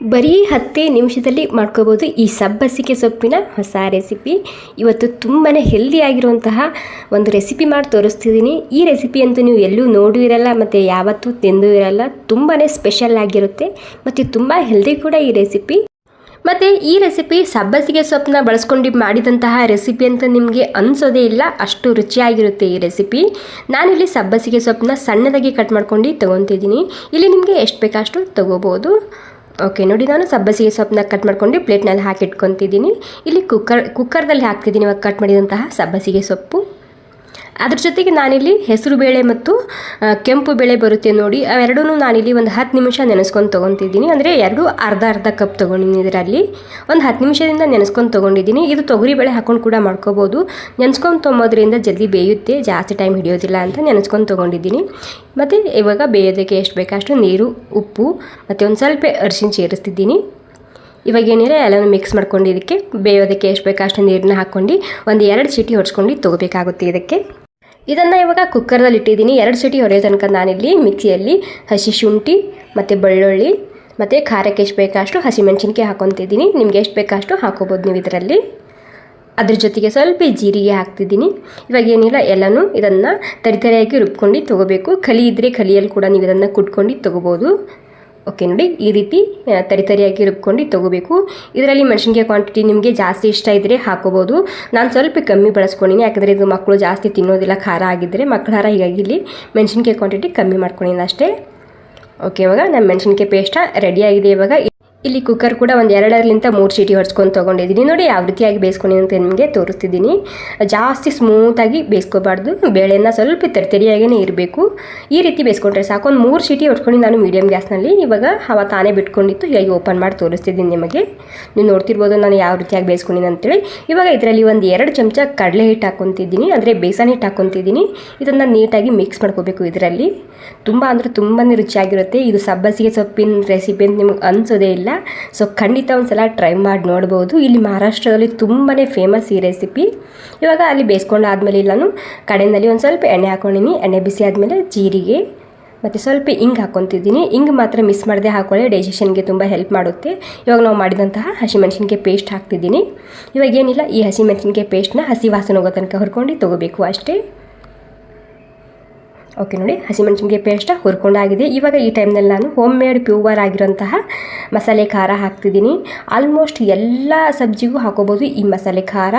ಬರೀ 10 ನಿಮಿಷದಲ್ಲಿ ಮಾಡ್ಕೋಬೋದು ಈ ಸಬ್ಬಸಿಗೆ ಸೊಪ್ಪಿನ ಹೊಸ ರೆಸಿಪಿ. ಇವತ್ತು ತುಂಬಾ ಹೆಲ್ದಿ ಆಗಿರುವಂತಹ ಒಂದು ರೆಸಿಪಿ ಮಾಡಿ ತೋರಿಸ್ತಿದ್ದೀನಿ. ಈ ರೆಸಿಪಿ ಅಂತೂ ನೀವು ಎಲ್ಲೂ ನೋಡೂ ಇರಲ್ಲ ಮತ್ತು ಯಾವತ್ತೂ ತಿಂದೂ ಇರಲ್ಲ. ತುಂಬಾ ಸ್ಪೆಷಲ್ ಆಗಿರುತ್ತೆ ಮತ್ತು ತುಂಬ ಹೆಲ್ದಿ ಕೂಡ ಈ ರೆಸಿಪಿ. ಮತ್ತು ಈ ರೆಸಿಪಿ ಸಬ್ಬಸಿಗೆ ಸೊಪ್ಪನ್ನ ಬಳಸ್ಕೊಂಡು ಮಾಡಿದಂತಹ ರೆಸಿಪಿ ಅಂತ ನಿಮಗೆ ಅನಿಸೋದೇ ಇಲ್ಲ, ಅಷ್ಟು ರುಚಿಯಾಗಿರುತ್ತೆ ಈ ರೆಸಿಪಿ. ನಾನಿಲ್ಲಿ ಸಬ್ಬಸಿಗೆ ಸೊಪ್ಪನ್ನ ಸಣ್ಣದಾಗಿ ಕಟ್ ಮಾಡ್ಕೊಂಡು ತೊಗೊತಿದ್ದೀನಿ. ಇಲ್ಲಿ ನಿಮಗೆ ಎಷ್ಟು ಬೇಕಷ್ಟು ತೊಗೋಬೋದು. ಓಕೆ ನೋಡಿ, ನಾನು ಸಬ್ಬಸಿಗೆ ಸೊಪ್ಪನ್ನ ಕಟ್ ಮಾಡ್ಕೊಂಡು ಪ್ಲೇಟ್ನಲ್ಲಿ ಹಾಕಿ ಇಟ್ಕೊತಿದ್ದೀನಿ. ಇಲ್ಲಿ ಕುಕ್ಕರ್ದಲ್ಲಿ ಹಾಕ್ತಿದ್ದೀನಿ ಇವಾಗ ಕಟ್ ಮಾಡಿದಂತಹ ಸಬ್ಬಸಿಗೆ ಸೊಪ್ಪು. ಅದ್ರ ಜೊತೆಗೆ ನಾನಿಲ್ಲಿ ಹೆಸರು ಬೇಳೆ ಮತ್ತು ಕೆಂಪು ಬೇಳೆ ಬರುತ್ತೆ ನೋಡಿ, ಅವೆರಡೂ ನಾನಿಲ್ಲಿ ಒಂದು 10 ನಿಮಿಷ ನೆನೆಸ್ಕೊಂಡು ತೊಗೊತಿದ್ದೀನಿ. ಅಂದರೆ ಎರಡು ಅರ್ಧ ಕಪ್ ತೊಗೊಂಡಿದ್ದೀನಿ. ಇದರಲ್ಲಿ ಒಂದು 10 ನಿಮಿಷದಿಂದ ನೆನೆಸ್ಕೊಂಡು ತೊಗೊಂಡಿದ್ದೀನಿ. ಇದು ತೊಗರಿ ಬೇಳೆ ಹಾಕೊಂಡು ಕೂಡ ಮಾಡ್ಕೋಬೋದು. ನೆನೆಸ್ಕೊಂಡು ತೊಗೊಂಬೋದ್ರಿಂದ ಜಲ್ದಿ ಬೇಯುತ್ತೆ, ಜಾಸ್ತಿ ಟೈಮ್ ಹಿಡಿಯೋದಿಲ್ಲ ಅಂತ ನೆನೆಸ್ಕೊಂಡು ತೊಗೊಂಡಿದ್ದೀನಿ. ಮತ್ತು ಇವಾಗ ಬೇಯೋದಕ್ಕೆ ಎಷ್ಟು ಬೇಕಷ್ಟು ನೀರು, ಉಪ್ಪು ಮತ್ತು ಒಂದು ಸ್ವಲ್ಪ ಅರಿಶಿನ ಸೇರಿಸ್ತಿದ್ದೀನಿ. ಇವಾಗ ಏನಿಲ್ಲ ಎಲ್ಲನೂ ಮಿಕ್ಸ್ ಮಾಡ್ಕೊಂಡು ಇದಕ್ಕೆ ಬೇಯೋದಕ್ಕೆ ಎಷ್ಟು ಬೇಕಷ್ಟು ನೀರನ್ನ ಹಾಕ್ಕೊಂಡು ಒಂದು 2 ಸೀಟಿ ಹೊಡ್ಸ್ಕೊಂಡು ತೊಗೋಬೇಕಾಗುತ್ತೆ. ಇದನ್ನು ಇವಾಗ ಕುಕ್ಕರ್ದಲ್ಲಿ ಇಟ್ಟಿದ್ದೀನಿ. 2 ಸೀಟಿ ಹೊಡೆಯೋ ತನಕ ನಾನಿಲ್ಲಿ ಮಿಕ್ಸಿಯಲ್ಲಿ ಹಸಿ ಶುಂಠಿ ಮತ್ತು ಬೆಳ್ಳುಳ್ಳಿ ಮತ್ತು ಖಾರಕ್ಕೆ ಎಷ್ಟು ಬೇಕಷ್ಟು ಹಸಿಮೆಣಸಿನ್ಕಾಯಿ ಹಾಕ್ಕೊತಿದ್ದೀನಿ. ನಿಮ್ಗೆ ಎಷ್ಟು ಬೇಕಷ್ಟು ಹಾಕೋಬೋದು ನೀವು ಇದರಲ್ಲಿ. ಅದ್ರ ಜೊತೆಗೆ ಸ್ವಲ್ಪ ಜೀರಿಗೆ ಹಾಕ್ತಿದ್ದೀನಿ. ಇವಾಗ ಏನಿಲ್ಲ ಎಲ್ಲನೂ ಇದನ್ನು ತರಿತರಿಯಾಗಿ ರುಬ್ಕೊಂಡು ತೊಗೋಬೇಕು. ಕಲಿ ಇದ್ದರೆ ಕಲಿಯಲ್ಲಿ ಕೂಡ ನೀವು ಇದನ್ನು ಕುಟ್ಕೊಂಡು ತೊಗೋಬೋದು. ಓಕೆ ನೋಡಿ, ಈ ರೀತಿ ತರಿತರಿಯಾಗಿ ರುಬ್ಕೊಂಡು ತೊಗೋಬೇಕು. ಇದರಲ್ಲಿ ಮೆಣಸಿನ್ಕಾಯಿ ಕ್ವಾಂಟಿಟಿ ನಿಮಗೆ ಜಾಸ್ತಿ ಇಷ್ಟ ಇದ್ದರೆ ಹಾಕೋಬೋದು. ನಾನು ಸ್ವಲ್ಪ ಕಮ್ಮಿ ಬಳಸ್ಕೊಂಡಿನಿ, ಯಾಕಂದರೆ ಇದು ಮಕ್ಕಳು ಜಾಸ್ತಿ ತಿನ್ನೋದಿಲ್ಲ ಖಾರ ಆಗಿದ್ದರೆ ಮಕ್ಕಳಾರ. ಹೀಗಾಗಿ ಇಲ್ಲಿ ಮೆಣಸಿನ್ಕಾಯಿ ಕ್ವಾಂಟಿಟಿ ಕಮ್ಮಿ ಮಾಡ್ಕೊಂಡಿನಿ ಅಷ್ಟೇ. ಓಕೆ, ಇವಾಗ ನಮ್ಮ ಮೆಣಸಿನ್ಕಾಯಿ ಪೇಸ್ಟ ರೆಡಿಯಾಗಿದೆ. ಇವಾಗ ಇಲ್ಲಿ ಕುಕ್ಕರ್ ಕೂಡ ಒಂದು 2-3 ಸೀಟಿ ಹೊಡ್ಸ್ಕೊಂಡು ತೊಗೊಂಡಿದ್ದೀನಿ. ನೋಡಿ ಯಾವ ರೀತಿಯಾಗಿ ಬೇಯಿಸ್ಕೊಂಡು ಅಂತ ನಿಮಗೆ ತೋರಿಸ್ತಿದ್ದೀನಿ. ಜಾಸ್ತಿ ಸ್ಮೂತಾಗಿ ಬೇಯಿಸ್ಕೋಬಾರ್ದು, ಬೇಳೆನ ಸ್ವಲ್ಪ ತರಿತರಿಯಾಗೇ ಇರಬೇಕು. ಈ ರೀತಿ ಬೇಯಿಸ್ಕೊಂಡ್ರೆ ಸಾಕು. ಒಂದು 3 ಸೀಟಿ ಹೊಡ್ಸ್ಕೊಂಡು ನಾನು ಮೀಡಿಯಮ್ ಗ್ಯಾಸ್ನಲ್ಲಿ. ಇವಾಗ ಹವಾ ತಾನೇ ಬಿಟ್ಕೊಂಡಿತ್ತು, ಹೀಗಾಗಿ ಓಪನ್ ಮಾಡಿ ತೋರಿಸ್ತಿದ್ದೀನಿ ನಿಮಗೆ. ನೀವು ನೋಡ್ತಿರ್ಬೋದು ನಾನು ಯಾವ ರೀತಿಯಾಗಿ ಬೇಯಿಸ್ಕೊಂಡಿನಿ ಅಂತೇಳಿ. ಇವಾಗ ಇದರಲ್ಲಿ ಒಂದು 2 ಚಮಚ ಕಡಲೆ ಹಿಟ್ಟು ಹಾಕ್ಕೊತಿದ್ದೀನಿ, ಅಂದರೆ ಬೇಸನ್ ಹಿಟ್ಟು ಹಾಕ್ಕೊತಿದ್ದೀನಿ. ಇದನ್ನು ನೀಟಾಗಿ ಮಿಕ್ಸ್ ಮಾಡ್ಕೋಬೇಕು. ಇದರಲ್ಲಿ ತುಂಬ ಅಂದರೆ ತುಂಬಾ ರುಚಿಯಾಗಿರುತ್ತೆ. ಇದು ಸಬ್ಬಸಿಗೆ ಸೊಪ್ಪಿನ ರೆಸಿಪಿ ಅಂತ ನಿಮಗೆ ಅನಿಸೋದೇ ಇಲ್ಲ. ಸೊ ಖಂಡಿತ ಒಂದು ಸಲ ಟ್ರೈ ಮಾಡಿ ನೋಡ್ಬೋದು. ಇಲ್ಲಿ ಮಹಾರಾಷ್ಟ್ರದಲ್ಲಿ ತುಂಬಾ ಫೇಮಸ್ ಈ ರೆಸಿಪಿ. ಇವಾಗ ಅಲ್ಲಿ ಬೇಯಿಸ್ಕೊಂಡು ಆದಮೇಲೆ ನಾನು ಕಡೆಯಲ್ಲಿ ಒಂದು ಸ್ವಲ್ಪ ಎಣ್ಣೆ ಹಾಕ್ಕೊಂಡಿನಿ. ಎಣ್ಣೆ ಬಿಸಿ ಆದಮೇಲೆ ಜೀರಿಗೆ ಮತ್ತು ಸ್ವಲ್ಪ ಹಿಂಗೆ ಹಾಕ್ಕೊತಿದ್ದೀನಿ. ಹಿಂಗೆ ಮಾತ್ರ ಮಿಸ್ ಮಾಡದೆ ಹಾಕೊಳ್ಳಿ, ಡೈಜೆಷನ್ಗೆ ತುಂಬ ಹೆಲ್ಪ್ ಮಾಡುತ್ತೆ. ಇವಾಗ ನಾವು ಮಾಡಿದಂತಹ ಹಸಿಮೆಣಸಿನ್ಕಾಯಿ ಪೇಸ್ಟ್ ಹಾಕ್ತಿದ್ದೀನಿ. ಇವಾಗ ಏನಿಲ್ಲ, ಈ ಹಸಿಮೆಣಸಿನ್ಕಾಯಿ ಪೇಸ್ಟ್ನ ಹಸಿ ವಾಸನೆ ಹೋಗೋ ತನಕ ಹುರ್ಕೊಂಡು ತೊಗೋಬೇಕು ಅಷ್ಟೇ. ಓಕೆ ನೋಡಿ, ಹಸಿಮೆಣಸಿನ್ಕಾಯಿ ಪೇಸ್ಟ ಹುರ್ಕೊಂಡಾಗಿದೆ. ಇವಾಗ ಈ ಟೈಮ್ನಲ್ಲಿ ನಾನು ಹೋಮ್ ಮೇಡ್ ಪ್ಯೂವರ್ ಆಗಿರೋಂತಹ ಮಸಾಲೆ ಖಾರ ಹಾಕ್ತಿದ್ದೀನಿ. ಆಲ್ಮೋಸ್ಟ್ ಎಲ್ಲ ಸಬ್ಜಿಗೂ ಹಾಕೋಬೋದು. ಈ ಮಸಾಲೆ ಖಾರ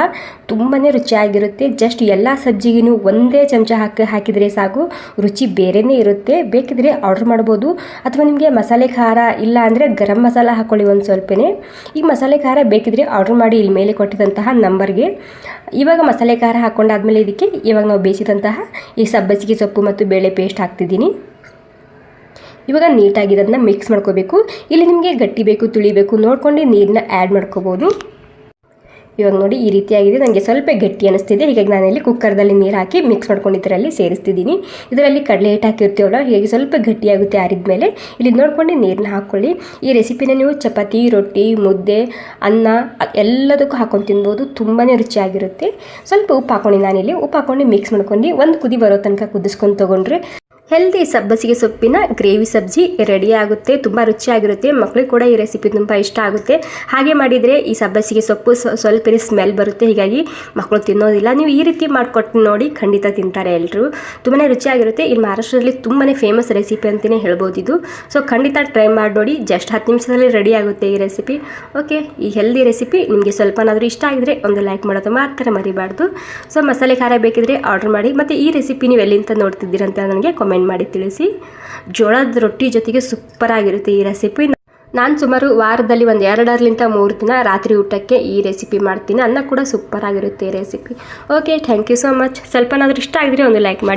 ತುಂಬಾ ರುಚಿಯಾಗಿರುತ್ತೆ. ಜಸ್ಟ್ ಎಲ್ಲ ಸಬ್ಜಿಗೂ ಒಂದೇ ಚಮಚ ಹಾಕಿದರೆ ಸಾಕು, ರುಚಿ ಬೇರೆಯೇ ಇರುತ್ತೆ. ಬೇಕಿದ್ರೆ ಆರ್ಡ್ರ್ ಮಾಡ್ಬೋದು, ಅಥವಾ ನಿಮಗೆ ಮಸಾಲೆ ಖಾರ ಇಲ್ಲ ಅಂದರೆ ಗರಂ ಮಸಾಲ ಹಾಕ್ಕೊಳ್ಳಿ ಒಂದು ಸ್ವಲ್ಪನೇ. ಈ ಮಸಾಲೆ ಖಾರ ಬೇಕಿದ್ರೆ ಆರ್ಡ್ರ್ ಮಾಡಿ ಇಲ್ಲಿ ಮೇಲೆ ಕೊಟ್ಟಿದ್ದಂತಹ ನಂಬರ್ಗೆ. ಇವಾಗ ಮಸಾಲೆ ಖಾರ ಹಾಕ್ಕೊಂಡಾದ್ಮೇಲೆ ಇದಕ್ಕೆ ಇವಾಗ ನಾವು ಬೇಯಿಸಿದಂತಹ ಈ ಸಬ್ಬಸಿಗೆ ಸೊಪ್ಪು ಮತ್ತು ಬೇಳೆ ಪೇಸ್ಟ್ ಹಾಕ್ತಿದ್ದೀನಿ. ಇವಾಗ ನೀಟಾಗಿ ಇದನ್ನು ಮಿಕ್ಸ್ ಮಾಡ್ಕೋಬೇಕು. ಇಲ್ಲಿ ನಿಮಗೆ ಗಟ್ಟಿ ಬೇಕು ತುಳಿಬೇಕು ನೋಡ್ಕೊಂಡು ನೀರನ್ನ ಆ್ಯಡ್ ಮಾಡ್ಕೋಬೋದು. ಇವಾಗ ನೋಡಿ ಈ ರೀತಿಯಾಗಿದೆ, ನನಗೆ ಸ್ವಲ್ಪ ಗಟ್ಟಿ ಅನ್ನಿಸ್ತಿದೆ. ಹೀಗಾಗಿ ನಾನಿಲ್ಲಿ ಕುಕ್ಕರ್ದಲ್ಲಿ ನೀರು ಹಾಕಿ ಮಿಕ್ಸ್ ಮಾಡ್ಕೊಂಡು ಇದರಲ್ಲಿ ಸೇರಿಸ್ತಿದ್ದೀನಿ. ಇದರಲ್ಲಿ ಕಡಲೆ ಹಿಟ್ಟು ಹಾಕಿರ್ತೀವಲ್ಲ, ಹೀಗಾಗಿ ಸ್ವಲ್ಪ ಗಟ್ಟಿಯಾಗುತ್ತೆ. ಆರಿದ್ಮೇಲೆ ಇಲ್ಲಿ ನೋಡ್ಕೊಂಡು ನೀರನ್ನ ಹಾಕ್ಕೊಳ್ಳಿ. ಈ ರೆಸಿಪಿನ ನೀವು ಚಪಾತಿ, ರೊಟ್ಟಿ, ಮುದ್ದೆ, ಅನ್ನ ಎಲ್ಲದಕ್ಕೂ ಹಾಕೊಂಡು ತಿನ್ಬೋದು. ತುಂಬಾ ರುಚಿಯಾಗಿರುತ್ತೆ. ಸ್ವಲ್ಪ ಉಪ್ಪು ಹಾಕ್ಕೊಂಡು ನಾನಿಲ್ಲಿ ಉಪ್ಪು ಹಾಕ್ಕೊಂಡು ಮಿಕ್ಸ್ ಮಾಡ್ಕೊಂಡು ಒಂದು ಕುದಿ ಬರೋ ತನಕ ಕುದಿಸ್ಕೊಂಡು ತೊಗೊಂಡ್ರೆ ಹೆಲ್ದಿ ಸಬ್ಬಸಿಗೆ ಸೊಪ್ಪಿನ ಗ್ರೇವಿ ಸಬ್ಜಿ ರೆಡಿ ಆಗುತ್ತೆ. ತುಂಬ ರುಚಿಯಾಗಿರುತ್ತೆ. ಮಕ್ಕಳಿಗೆ ಕೂಡ ಈ ರೆಸಿಪಿ ತುಂಬ ಇಷ್ಟ ಆಗುತ್ತೆ. ಹಾಗೆ ಮಾಡಿದರೆ ಈ ಸಬ್ಬಸಿಗೆ ಸೊಪ್ಪು ಸ್ವಲ್ಪ ಸ್ಮೆಲ್ ಬರುತ್ತೆ, ಹೀಗಾಗಿ ಮಕ್ಕಳು ತಿನ್ನೋದಿಲ್ಲ. ನೀವು ಈ ರೀತಿ ಮಾಡಿಕೊಟ್ಟು ನೋಡಿ, ಖಂಡಿತ ತಿಂತಾರೆ ಎಲ್ಲರೂ. ತುಂಬಾ ರುಚಿಯಾಗಿರುತ್ತೆ. ಇಲ್ಲಿ ಮಹಾರಾಷ್ಟ್ರದಲ್ಲಿ ತುಂಬಾ ಫೇಮಸ್ ರೆಸಿಪಿ ಅಂತಲೇ ಹೇಳ್ಬೋದು ಇದು. ಸೊ ಖಂಡಿತ ಟ್ರೈ ಮಾಡಿ ನೋಡಿ. ಜಸ್ಟ್ 10 ನಿಮಿಷದಲ್ಲಿ ರೆಡಿ ಆಗುತ್ತೆ ಈ ರೆಸಿಪಿ. ಓಕೆ, ಈ ಹೆಲ್ದಿ ರೆಸಿಪಿ ನಿಮಗೆ ಸ್ವಲ್ಪನಾದರೂ ಇಷ್ಟ ಆಗಿದ್ರೆ ಒಂದು ಲೈಕ್ ಮಾಡೋದು ಮಾತ್ರ ಮರಿಬಾರ್ದು. ಸೊ ಮಸಾಲೆ ಖಾರ ಬೇಕಿದ್ರೆ ಆರ್ಡರ್ ಮಾಡಿ. ಮತ್ತು ಈ ರೆಸಿಪಿ ನೀವು ಎಲ್ಲಿಂದ ನೋಡ್ತಿದ್ದೀರಂತ ನನಗೆ ಕಾಮೆಂಟ್ ಮಾಡಿ ತಿಳಿಸಿ. ಜೋಳದ ರೊಟ್ಟಿ ಜೊತೆಗೆ ಸೂಪರ್ ಆಗಿರುತ್ತೆ ಈ ರೆಸಿಪಿ. ನಾನು ಸುಮಾರು ವಾರದಲ್ಲಿ ಒಂದು 2-3 ದಿನ ರಾತ್ರಿ ಊಟಕ್ಕೆ ಈ ರೆಸಿಪಿ ಮಾಡ್ತೀನಿ. ಅನ್ನ ಕೂಡ ಸೂಪರ್ ಆಗಿರುತ್ತೆ ಈ recipe. Okay, thank you so much. ಸ್ವಲ್ಪನಾದರೂ ಇಷ್ಟ ಆಗಿದ್ರೆ ಒಂದು ಲೈಕ್ ಮಾಡಿ.